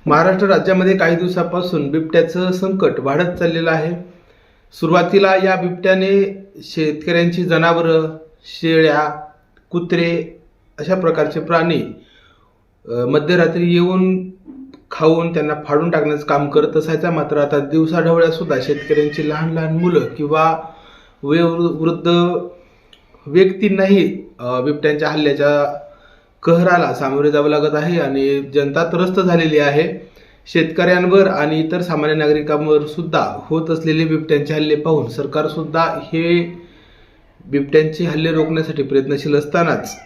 महाराष्ट्र राज्यामध्ये काही दिवसापासून बिबट्याचं संकट वाढत चाललेलं आहे। सुरुवातीला या बिबट्याने शेतकऱ्यांची जनावरं, शेळ्या, कुत्रे अशा प्रकारचे प्राणी मध्यरात्री येऊन खाऊन त्यांना फाडून टाकण्याचं काम करत असायचा। मात्र आता दिवसाढवळ्या सुद्धा शेतकऱ्यांची लहान लहान मुलं किंवा वयोवृद्ध व्यक्तींनाही बिबट्यांच्या हल्ल्याच्या कहराला सामोरे जावं लागत आहे आणि जनता त्रस्त झालेली आहे। शेतकऱ्यांवर आणि इतर सामान्य नागरिकांवर सुद्धा होत असलेले बिबट्यांचे हल्ले पाहून सरकार सुद्धा हे बिबट्यांचे हल्ले रोखण्यासाठी प्रयत्नशील असतानाच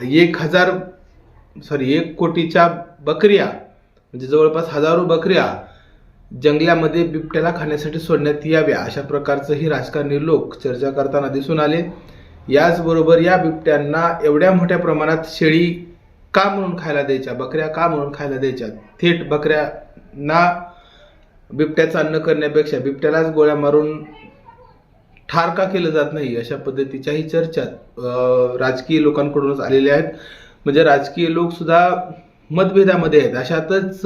1 कोटीच्या बकऱ्या म्हणजे जवळपास हजारो बकऱ्या जंगलामध्ये बिबट्याला खाण्यासाठी सोडण्यात याव्या अशा प्रकारचंही राजकारणी लोक चर्चा करताना दिसून आले। याचबरोबर या बिबट्यांना एवढ्या मोठ्या प्रमाणात शेळी का म्हणून खायला द्यायच्या, बकऱ्या का म्हणून खायला द्यायच्या, थेट बकऱ्यांना बिबट्याचं अन्न करण्यापेक्षा बिबट्यालाच गोळ्या मारून ठार का केलं जात नाही अशा पद्धतीच्याही चर्चा राजकीय लोकांकडूनच आलेल्या आहेत। म्हणजे राजकीय लोक सुद्धा मतभेदामध्ये आहेत। अशातच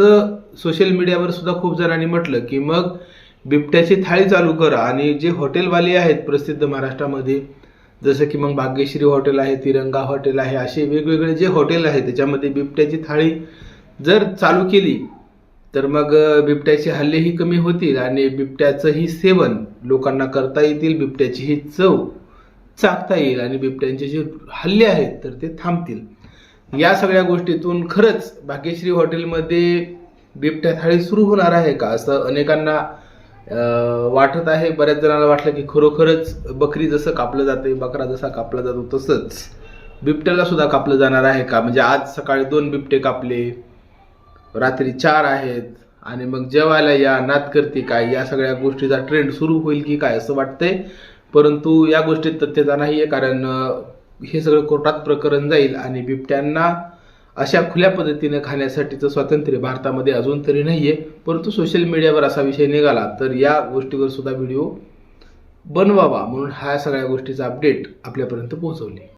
सोशल मीडियावर सुद्धा खूप जणांनी म्हटलं की मग बिबट्याची थाळी चालू करा आणि जे हॉटेलवाले आहेत प्रसिद्ध महाराष्ट्रामध्ये, जसं की मग भाग्यश्री हॉटेल आहे, तिरंगा हॉटेल आहे, असे वेगवेगळे जे हॉटेल आहेत त्याच्यामध्ये बिबट्याची थाळी जर चालू केली तर मग बिबट्याचे हल्लेही कमी होतील आणि बिबट्याचंही सेवन लोकांना करता येतील, बिबट्याचीही चव चाखता येईल आणि बिबट्यांचे जे हल्ले आहेत तर ते थांबतील। या सगळ्या गोष्टीतून खरंच भाग्यश्री हॉटेलमध्ये बिबट्या थाळी सुरू होणार आहे का असं अनेकांना वाटत आहे। बऱ्याच जणांना वाटलं की खरोखरच बकरी जसं कापलं जाते, बकरा जसा कापला जातो तसंच बिबट्याला सुद्धा कापलं जाणार आहे का। म्हणजे आज सकाळी 2 बिबटे कापले, रात्री 4 आहेत आणि मग जेवायला या, नाद करते काय, या सगळ्या गोष्टीचा ट्रेंड सुरू होईल की काय असं वाटतंय। परंतु या गोष्टीत तथ्यता नाही आहे, कारण हे सगळं कोर्टात प्रकरण जाईल आणि बिबट्यांना अशा खुल्या पद्धतीने खाण्यासाठीचं स्वातंत्र्य भारतामध्ये अजून तरी नाहीये। परंतु सोशल मीडियावर असा विषय निघाला तर या गोष्टीवर सुद्धा व्हिडिओ बनवावा म्हणून ह्या सगळ्या गोष्टीचा अपडेट आपल्यापर्यंत पोहोचवली।